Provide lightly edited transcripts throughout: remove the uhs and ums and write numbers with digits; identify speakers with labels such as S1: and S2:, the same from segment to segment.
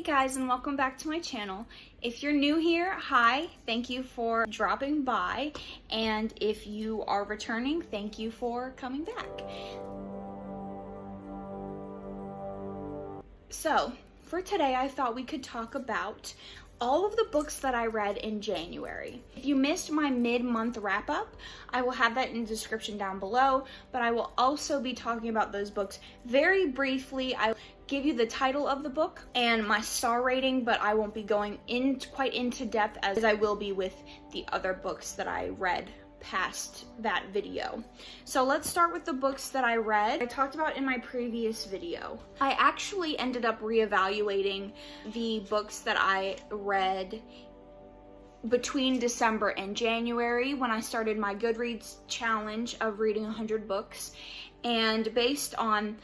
S1: guys, and welcome back to my channel. If you're new here, hi, thank you for dropping by, and if you are returning, thank you for coming back. So, for today I thought we could talk about all of the books that I read in January. If you missed my mid-month wrap-up, I will have that in the description down below, but I will also be talking about those books very briefly. I will give you the title of the book and my star rating, but I won't be going quite into depth as I will be with the other books that I read past that video. So let's start with the books that I read. I talked about in my previous video. I actually ended up reevaluating the books that I read between December and January when I started my Goodreads challenge of reading 100 books. And based on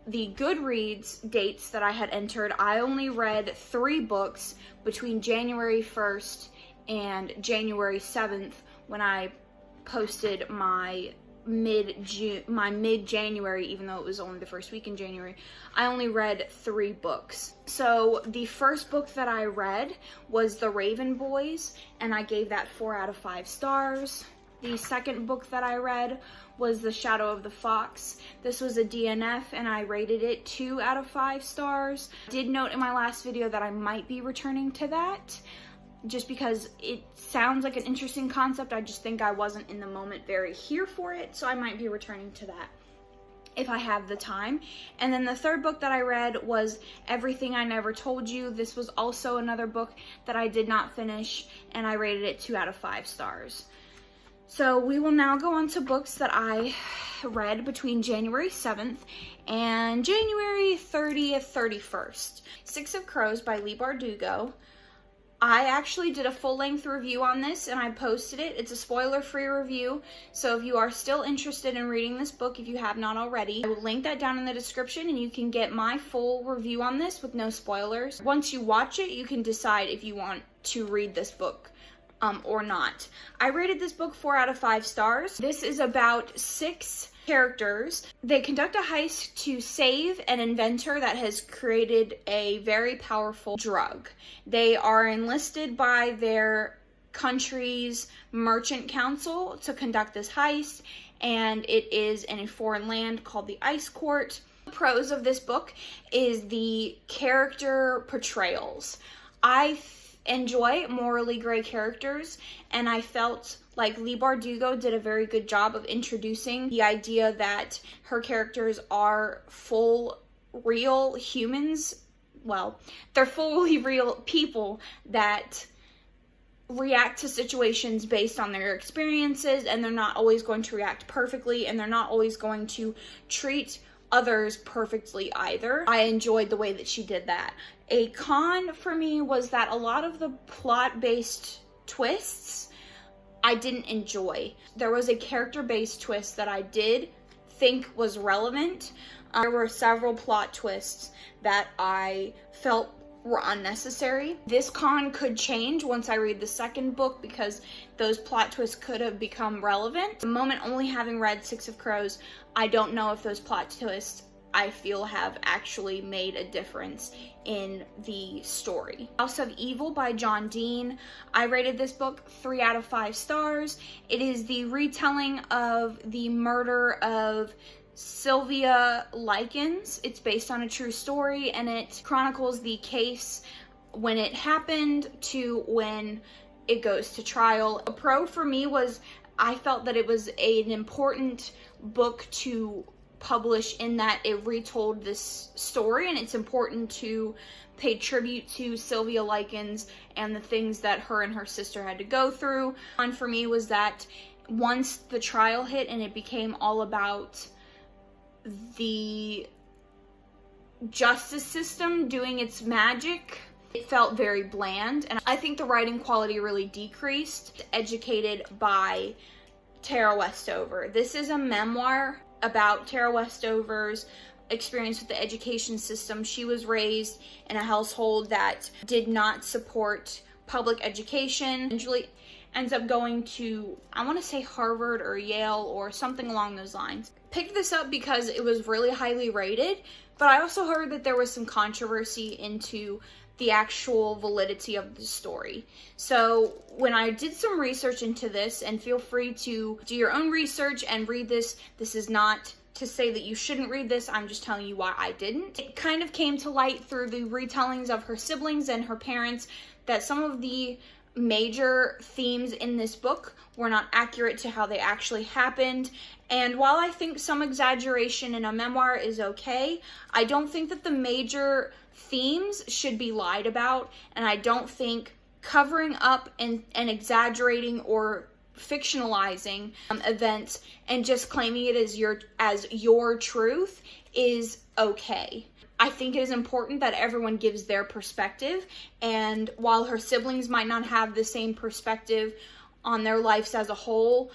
S1: the Goodreads dates that I had entered, I only read 3 books between January 1st and January 7th when I posted my mid-January, even though it was only the first week in January. I only read 3 books. So the first book that I read was The Raven Boys, and I gave that 4 out of 5 stars. The second book that I read was The Shadow of the Fox. This was a DNF, and I rated it 2 out of 5 stars. I did note in my last video that I might be returning to that, just because it sounds like an interesting concept. I just think I wasn't in the moment very here for it, so I might be returning to that if I have the time. And then the third book that I read was Everything I Never Told You. This was also another book that I did not finish, and I rated it 2 out of 5 stars. So we will now go on to books that I read between January 7th and January 30th, 31st. Six of Crows by Leigh Bardugo. I actually did a full-length review on this and I posted it. It's a spoiler-free review, so if you are still interested in reading this book, if you have not already, I will link that down in the description and you can get my full review on this with no spoilers. Once you watch it, you can decide if you want to read this book or not. I rated this book 4 out of 5 stars. This is about 6 characters. They conduct a heist to save an inventor that has created a very powerful drug. They are enlisted by their country's merchant council to conduct this heist, and it is in a foreign land called the Ice Court. The pros of this book is the character portrayals. I enjoy morally gray characters, and I felt like Leigh Bardugo did a very good job of introducing the idea that her characters are full real humans. Well, they're fully real people that react to situations based on their experiences, and they're not always going to react perfectly, and they're not always going to treat others perfectly either. I enjoyed the way that she did that. A con for me was that a lot of the plot-based twists I didn't enjoy. There was a character-based twist that I did think was relevant. There were several plot twists that I felt were unnecessary. This con could change once I read the second book because those plot twists could have become relevant. The moment only having read Six of Crows, I don't know if those plot twists I feel have actually made a difference in the story. House of Evil by John Dean. I rated this book 3 out of 5 stars. It is the retelling of the murder of Sylvia Likens. It's based on a true story, and it chronicles the case when it happened to when it goes to trial. A pro for me was I felt that it was an important book to publish in that it retold this story, and it's important to pay tribute to Sylvia Likens and the things that her and her sister had to go through. And for me was that once the trial hit and it became all about the justice system doing its magic, it felt very bland, and I think the writing quality really decreased. Educated by Tara Westover. This is a memoir about Tara Westover's experience with the education system. She was raised in a household that did not support public education. Usually ends up going to, I want to say Harvard or Yale or something along those lines. Picked this up because it was really highly rated, but I also heard that there was some controversy into the actual validity of the story. So when I did some research into this, and feel free to do your own research and read this, this is not to say that you shouldn't read this, I'm just telling you why I didn't. It kind of came to light through the retellings of her siblings and her parents that some of the major themes in this book were not accurate to how they actually happened. And while I think some exaggeration in a memoir is okay, I don't think that the major themes should be lied about, and I don't think covering up and exaggerating or fictionalizing events and just claiming it as your truth is okay. I think it is important that everyone gives their perspective, and while her siblings might not have the same perspective on their lives as a whole,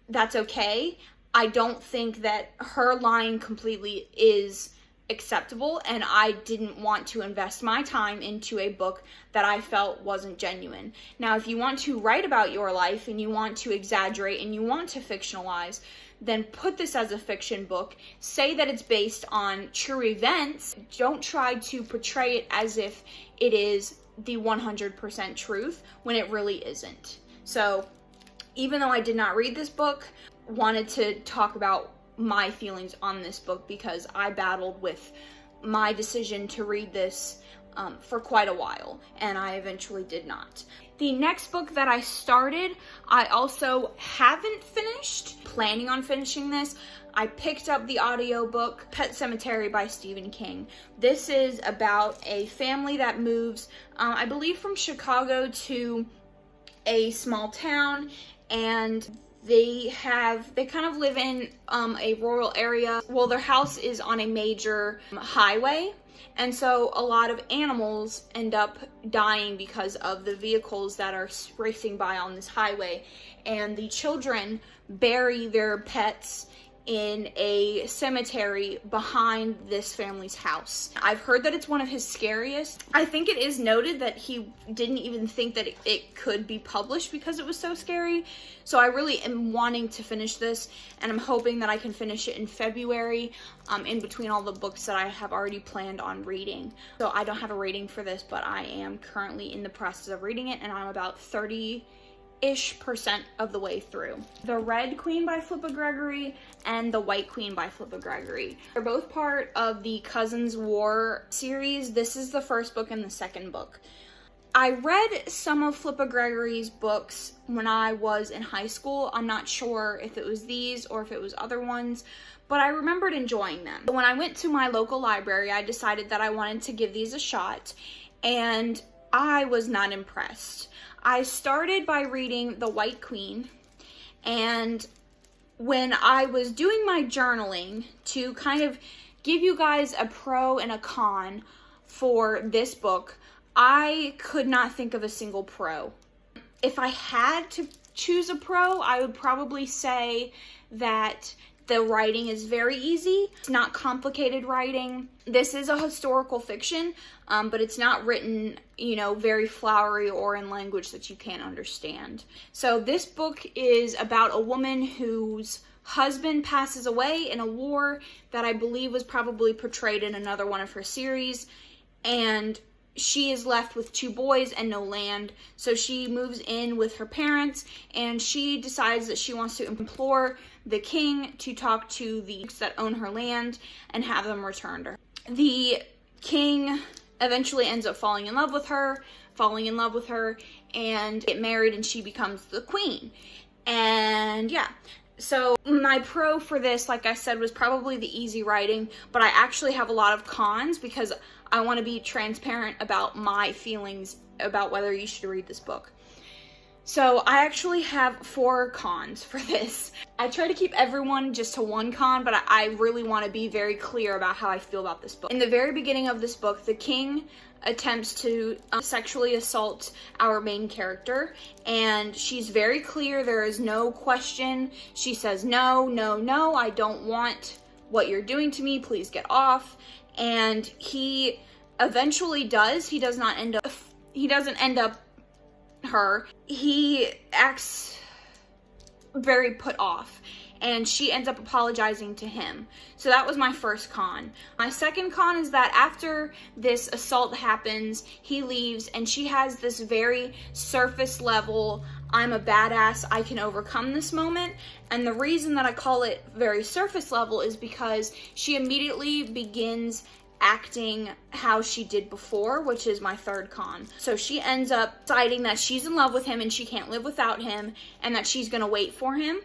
S1: that's okay. I don't think that her lying completely is acceptable, and I didn't want to invest my time into a book that I felt wasn't genuine. Now, if you want to write about your life and you want to exaggerate and you want to fictionalize, then put this as a fiction book. Say that it's based on true events. Don't try to portray it as if it is the 100% truth when it really isn't. So, even though I did not read this book, wanted to talk about my feelings on this book because I battled with my decision to read this for quite a while, and I eventually did not. The next book that I started, I also haven't finished. Planning on finishing this. I picked up the audiobook Pet Sematary by Stephen King. This is about a family that moves, I believe, from Chicago to a small town, and they kind of live in a rural area. Well, their house is on a major highway, and so a lot of animals end up dying because of the vehicles that are racing by on this highway. And the children bury their pets in a cemetery behind this family's house. I've heard that it's one of his scariest. I think it is noted that he didn't even think that it could be published because it was so scary. So I really am wanting to finish this, and I'm hoping that I can finish it in February, in between all the books that I have already planned on reading. So I don't have a rating for this, but I am currently in the process of reading it, and I'm about 30-ish% of the way through. The Red Queen by Flippa Gregory and The White Queen by Flippa Gregory. They're both part of the Cousins War series. This is the first book and the second book. I read some of Flippa Gregory's books when I was in high school. I'm not sure if it was these or if it was other ones, but I remembered enjoying them. When I went to my local library, I decided that I wanted to give these a shot, and I was not impressed. I started by reading The White Queen, and when I was doing my journaling to kind of give you guys a pro and a con for this book, I could not think of a single pro. If I had to choose a pro, I would probably say that the writing is very easy. It's not complicated writing. This is a historical fiction, but it's not written, very flowery or in language that you can't understand. So this book is about a woman whose husband passes away in a war that I believe was probably portrayed in another one of her series, and she is left with 2 boys and no land. So she moves in with her parents, and she decides that she wants to implore the king to talk to the folks that own her land and have them returned to her. The king eventually ends up falling in love with her, and get married, and she becomes the queen. And yeah. So my pro for this, like I said, was probably the easy writing, but I actually have a lot of cons because I want to be transparent about my feelings about whether you should read this book. So I actually have 4 cons for this. I try to keep everyone just to 1 con, but I really want to be very clear about how I feel about this book. In the very beginning of this book, the king attempts to sexually assault our main character, and she's very clear. There is no question. She says, no, I don't want what you're doing to me. Please get off. And he eventually does. He doesn't end up her. He acts very put off, and she ends up apologizing to him. So that was my first con. My second con is that after this assault happens, he leaves, and she has this very surface level, I'm a badass, I can overcome this moment. And the reason that I call it very surface level is because she immediately begins acting how she did before, which is my third con. So she ends up deciding that she's in love with him and she can't live without him, and that she's gonna wait for him,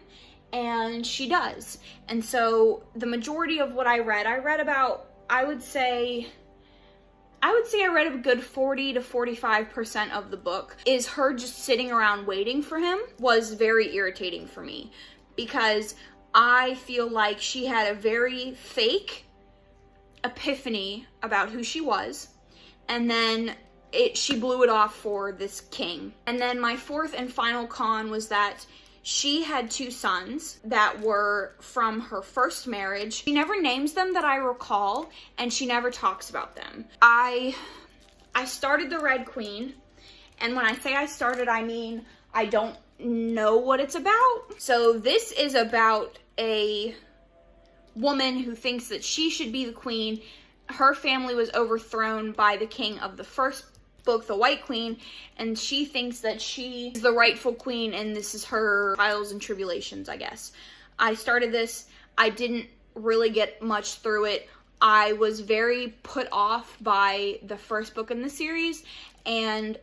S1: and she does. And so the majority of what I read about, I would say I read a good 40 to 45% of the book is her just sitting around waiting for him. Was very irritating for me, because I feel like she had a very fake epiphany about who she was, and then she blew it off for this king. And then my fourth and final con was that she had two sons that were from her first marriage. She never names them that I recall, and she never talks about them. I started The Red Queen, and when I say I started, I mean I don't know what it's about. So this is about a woman who thinks that she should be the queen. Her family was overthrown by the king of the first book, the White Queen, and she thinks that she is the rightful queen, and this is her trials and tribulations, I guess. I started this. I didn't really get much through it. I was very put off by the first book in the series, and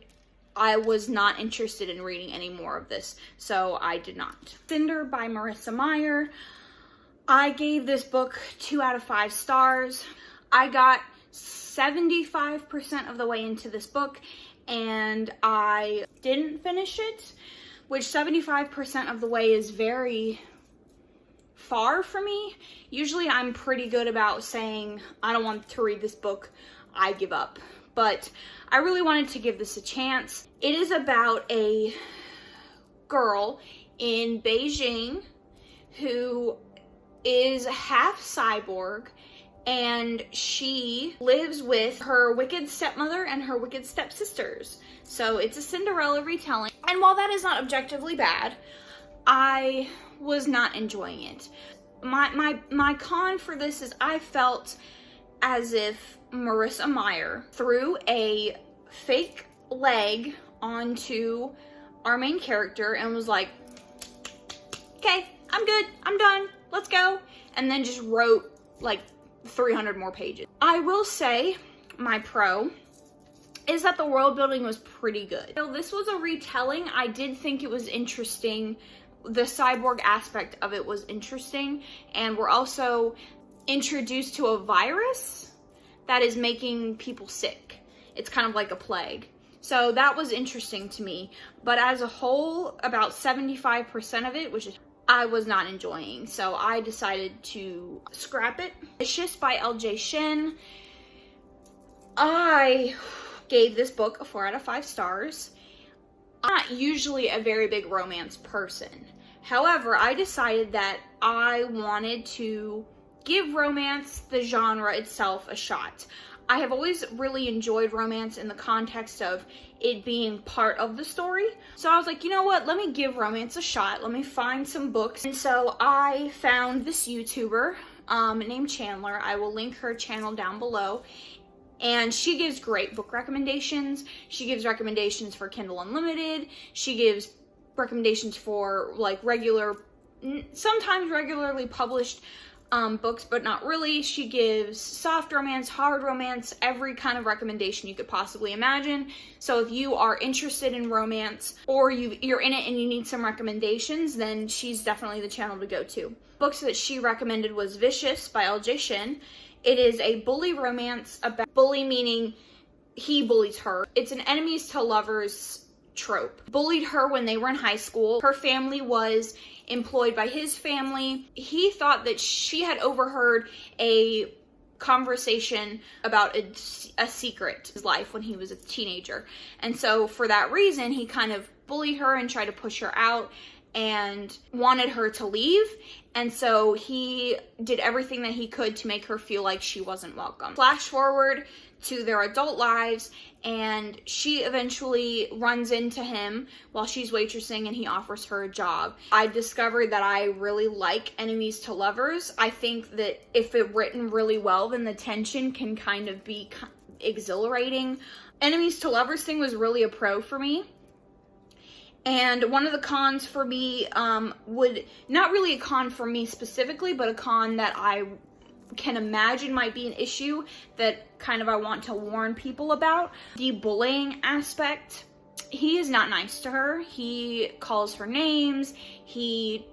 S1: I was not interested in reading any more of this, so I did not. Cinder by Marissa Meyer. I gave this book 2 out of 5 stars. I got 75% of the way into this book, and I didn't finish it, which 75% of the way is very far for me. Usually I'm pretty good about saying, I don't want to read this book, I give up. But I really wanted to give this a chance. It is about a girl in Beijing who is half cyborg, and she lives with her wicked stepmother and her wicked stepsisters. So it's a Cinderella retelling. And while that is not objectively bad, I was not enjoying it. My con for this is I felt as if Marissa Meyer threw a fake leg onto our main character and was like, okay, I'm good, I'm done, let's go. And then just wrote like 300 more pages. I will say my pro is that the world building was pretty good. So this was a retelling. I did think it was interesting. The cyborg aspect of it was interesting, and we're also introduced to a virus that is making people sick. It's kind of like a plague. So that was interesting to me. But as a whole, about 75% of it, which is I was not enjoying, so I decided to scrap it. Vicious by LJ Shin. I gave this book a 4 out of 5 stars. I'm not usually a very big romance person. However, I decided that I wanted to give romance, the genre itself, a shot. I have always really enjoyed romance in the context of it being part of the story. So I was like, you know what, let me give romance a shot. Let me find some books. And so I found this YouTuber named Chandler. I will link her channel down below. And she gives great book recommendations. She gives recommendations for Kindle Unlimited. She gives recommendations for like sometimes regularly published books, but not really. She gives soft romance, hard romance, every kind of recommendation you could possibly imagine. So if you are interested in romance, or you're in it and you need some recommendations, then she's definitely the channel to go to. Books that she recommended was Vicious by LJ Shin. It is a bully romance about bully meaning he bullies her. It's an enemies to lovers trope. Bullied her when they were in high school. Her family was employed by his family. He thought that she had overheard a conversation about a secret in his life when he was a teenager. And so for that reason, he kind of bullied her and tried to push her out. and wanted her to leave. And so he did everything that he could to make her feel like she wasn't welcome. Flash forward to their adult lives, and she eventually runs into him while she's waitressing, and he offers her a job. I discovered that I really like enemies to lovers. I think that if it's written really well, then the tension can kind of be exhilarating. Enemies to lovers thing was really a pro for me. And one of the cons for me would, not really a con for me specifically, but a con that I can imagine might be an issue that kind of I want to warn people about. The bullying aspect. He is not nice to her. He calls her names. He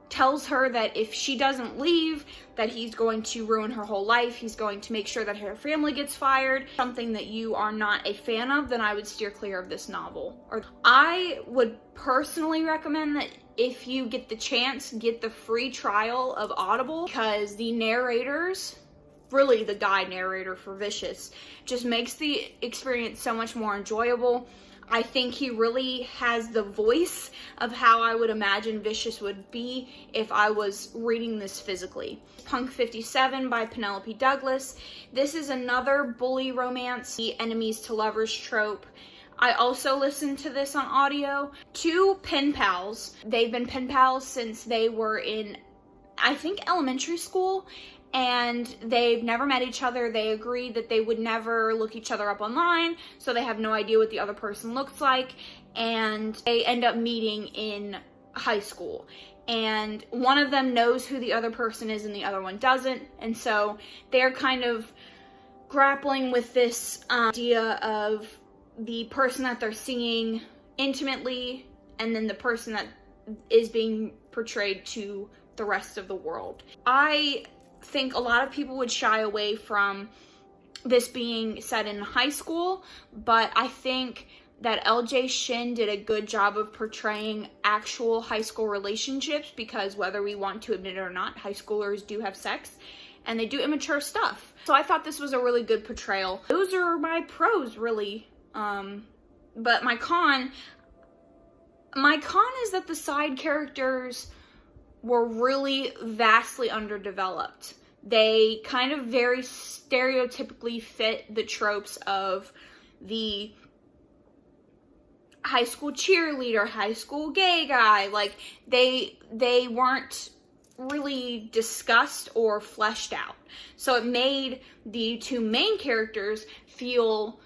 S1: tells her that if she doesn't leave, that he's going to ruin her whole life. He's going to make sure that her family gets fired. Something that you are not a fan of, then I would steer clear of this novel. Or I would personally recommend that if you get the chance, get the free trial of Audible, because the narrators, really the guy narrator for Vicious, just makes the experience so much more enjoyable. I think he really has the voice of how I would imagine Vicious would be if I was reading this physically. Punk 57 by Penelope Douglas. This is another bully romance, the enemies to lovers trope. I also listened to this on audio. Two pen pals. They've been pen pals since they were in, I think, elementary school, and they've never met each other. They agreed that they would never look each other up online, so they have no idea what the other person looks like, and they end up meeting in high school. And one of them knows who the other person is and the other one doesn't, and so they're kind of grappling with this idea of the person that they're seeing intimately, and then the person that is being portrayed to the rest of the world. I think a lot of people would shy away from this being set in high school, but I think that LJ Shin did a good job of portraying actual high school relationships, because whether we want to admit it or not, high schoolers do have sex and they do immature stuff. So I thought this was a really good portrayal. Those are my pros, really. But my con is that the side characters were really vastly underdeveloped. They kind of very stereotypically fit the tropes of the high school cheerleader, high school gay guy. Like, they weren't really discussed or fleshed out. So it made the two main characters feel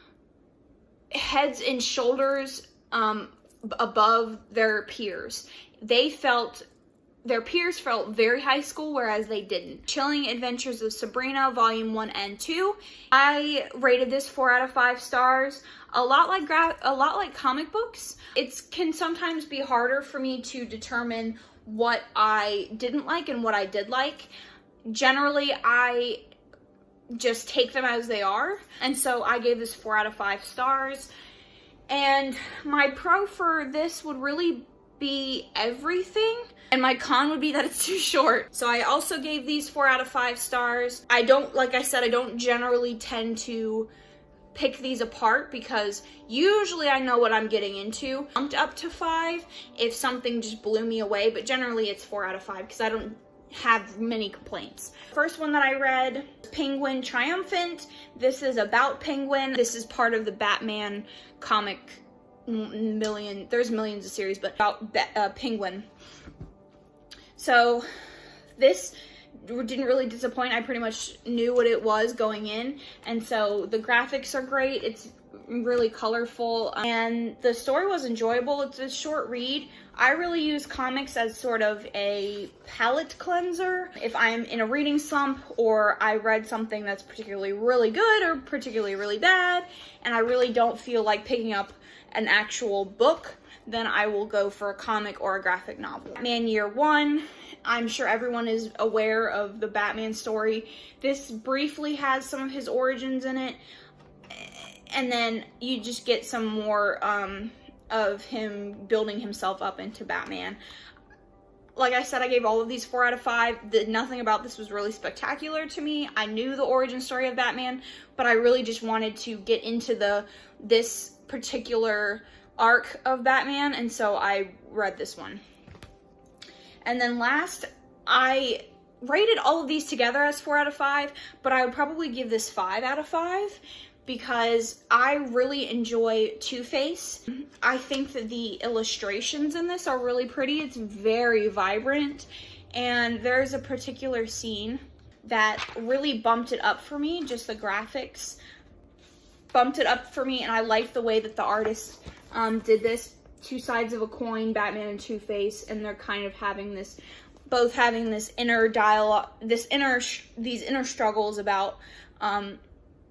S1: heads and shoulders above their peers. Their peers felt very high school, whereas they didn't. Chilling Adventures of Sabrina, Volume 1 and 2. I rated this 4 out of 5 stars. A lot like comic books, it can sometimes be harder for me to determine what I didn't like and what I did like. Generally, I just take them as they are, and so I gave this 4 out of 5 stars. And my pro for this would really be everything, and my con would be that it's too short. So I also gave these 4 out of 5 stars. Like I said, I don't generally tend to pick these apart, because usually I know what I'm getting into. Bumped up to 5 if something just blew me away, but generally it's 4 out of 5 because I don't have many complaints. First one that I read, Penguin Triumphant. This is about Penguin. This is part of the Batman comic there's millions of series, but about Penguin. So this didn't really disappoint. I pretty much knew what it was going in, and so the graphics are great. It's really colorful, and the story was enjoyable. It's a short read. I really use comics as sort of a palate cleanser. If I'm in a reading slump, or I read something that's particularly really good or particularly really bad, and I really don't feel like picking up an actual book, then I will go for a comic or a graphic novel. Batman Year One. I'm sure everyone is aware of the Batman story. This briefly has some of his origins in it, and then you just get some more of him building himself up into Batman. Like I said, I gave all of these 4 out of 5. Nothing about this was really spectacular to me. I knew the origin story of Batman, but I really just wanted to get into this particular arc of Batman, and so I read this one. And then last, I rated all of these together as 4 out of 5, but I would probably give this 5 out of 5 because I really enjoy Two-Face. I think that the illustrations in this are really pretty. It's very vibrant, and there's a particular scene that really bumped it up for me. Just the graphics bumped it up for me, and I like the way that the artist did this. Two sides of a coin, Batman and Two-Face, and they're kind of having this, both having this inner dialogue, these inner struggles about,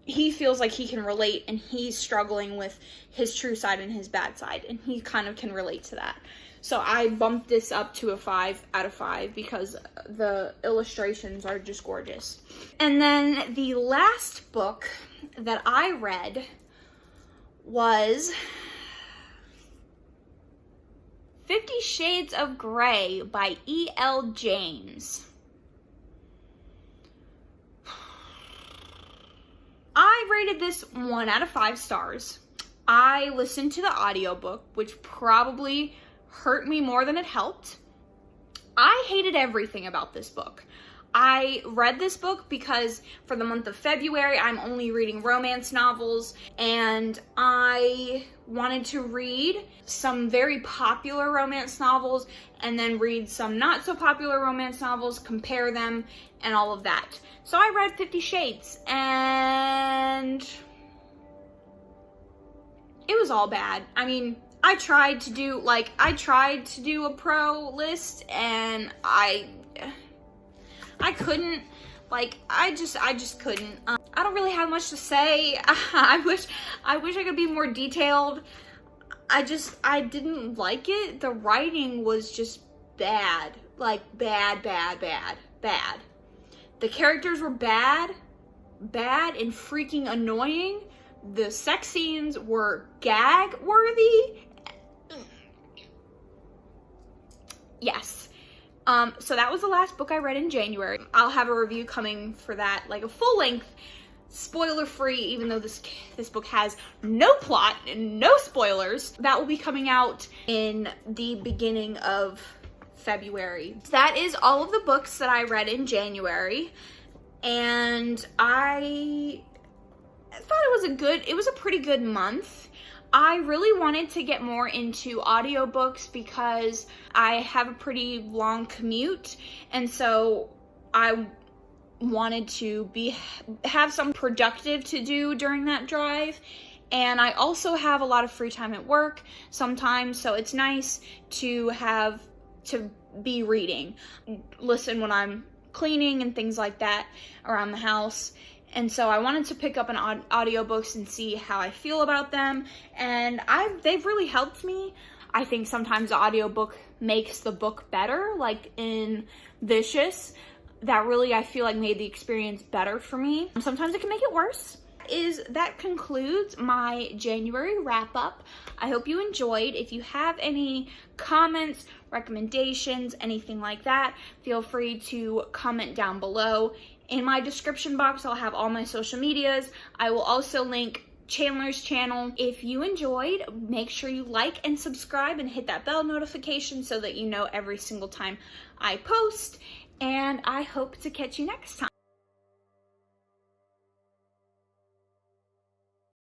S1: he feels like he can relate, and he's struggling with his true side and his bad side, and he kind of can relate to that. So I bumped this up to a 5 out of 5 because the illustrations are just gorgeous. And then the last book that I read was 50 Shades of Grey by E.L. James. I rated this 1 out of 5 stars. I listened to the audiobook, which probably hurt me more than it helped. I hated everything about this book. I read this book because for the month of February, I'm only reading romance novels, and I wanted to read some very popular romance novels and then read some not so popular romance novels, compare them, and all of that. So I read 50 Shades, and it was all bad. I mean, I tried to do a pro list, and I couldn't, I just couldn't. I don't really have much to say. I wish I could be more detailed. I didn't like it. The writing was just bad. Like, bad. The characters were bad and freaking annoying. The sex scenes were gag-worthy. Yes. So that was the last book I read in January. I'll have a review coming for that, like a full-length, spoiler-free, even though this book has no plot and no spoilers. That will be coming out in the beginning of February. That is all of the books that I read in January, and I thought it was a pretty good month. I really wanted to get more into audiobooks because I have a pretty long commute, and so I wanted to have something productive to do during that drive. And I also have a lot of free time at work sometimes, so it's nice to be reading, listen when I'm cleaning and things like that around the house. And so I wanted to pick up an audiobooks and see how I feel about them, and they've really helped me. I think sometimes the audiobook makes the book better, like in Vicious. That really, I feel like, made the experience better for me. Sometimes it can make it worse. That concludes my January wrap-up. I hope you enjoyed. If you have any comments, recommendations, anything like that, feel free to comment down below. In my description box, I'll have all my social medias. I will also link Chandler's channel. If you enjoyed, make sure you like and subscribe and hit that bell notification so that you know every single time I post. And I hope to catch you next time.